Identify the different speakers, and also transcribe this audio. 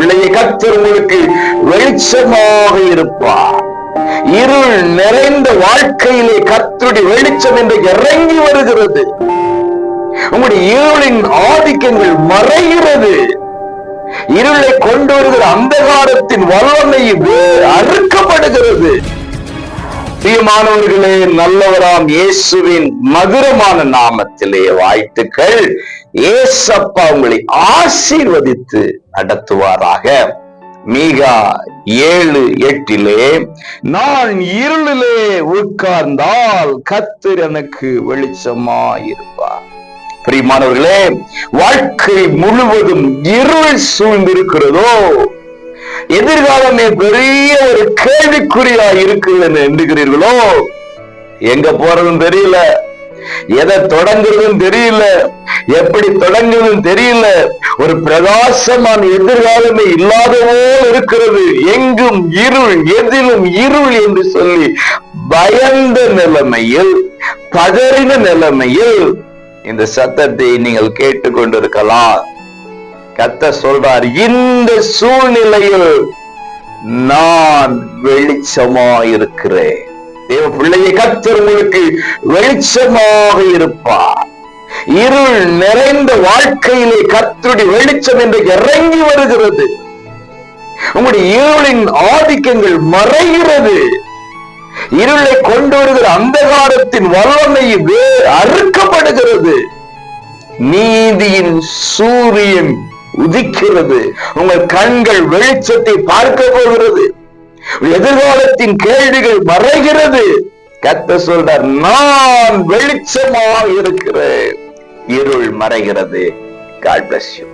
Speaker 1: பிள்ளையை கர்த்தர் உங்களுக்கு வெளிச்சமாக இருப்பார். இருள் நிறைந்த வாழ்க்கையிலே கர்த்தருடைய வெளிச்சம் என்று இறங்கி வருகிறது. உங்களுடைய இருளின் ஆதிக்கங்கள் மறைகிறது. இருளை கொண்டு வருகிற அந்தகாரத்தின் வல்லமை அறுக்கப்படுகிறது. பிரியமானவர்களே, நல்லவராம் இயேசுவின் மதுரமான நாமத்திலே வாழ்த்துக்கள். ஏசப்பா உங்களை ஆசீர்வதித்து நடத்துவாராக. மீகா 7:8 நான் இருளிலே உட்கார்ந்தால் கர்த்தர் எனக்கு வெளிச்சமாயிருப்பார். பிரியமானவர்களே, வாழ்க்கை முழுவதும் இருள் சூழ்ந்திருக்கிறதோ, எதிர்காலமே பெரிய ஒரு கேள்விக்குறியா இருக்குதுன்னு எண்ணுகிறீர்களோ, எங்க போறதுன்னு தெரியல, எதை தொடங்குறதுன்னு தெரியல, எப்படி தொடங்குறதுன்னு தெரியல, ஒரு பிரகாசமான எதிர்காலமே இல்லாதவோ இருக்கிறது, எங்கும் இருள், எதிலும் இருள் என்று சொல்லி பயந்த நிலைமையில், பதறின நிலைமையில் இந்த சத்தத்தை நீங்கள் கேட்டுக்கொண்டிருக்கலாம். கர்த்தர் சொல்றார், இந்த சூழ்நிலையில் நான் வெளிச்சமாயிருக்கிறேன். தேவ பிள்ளையை கர்த்தர் உங்களுக்கு வெளிச்சமாக இருப்பார். இருள் நிறைந்த வாழ்க்கையிலே கர்த்தருடைய வெளிச்சம் என்று இறங்கி வருகிறது. உங்களுடைய இருளின் ஆதிக்கங்கள் மறைகிறது. இருளை கொண்டு வருகிற அந்தகாரத்தின் வல்லமை அறுக்கப்படுகிறது. நீதியின் சூரியன் உதிக்கிறது. உங்கள் கண்கள் வெளிச்சத்தை பார்க்க போகிறது. எதிர்காலத்தின் கேள்விகள் மறைகிறது. கர்த்தர் சொல்றார், நான் வெளிச்சமாக இருக்கிறேன். இருள் மறைகிறது. God bless you.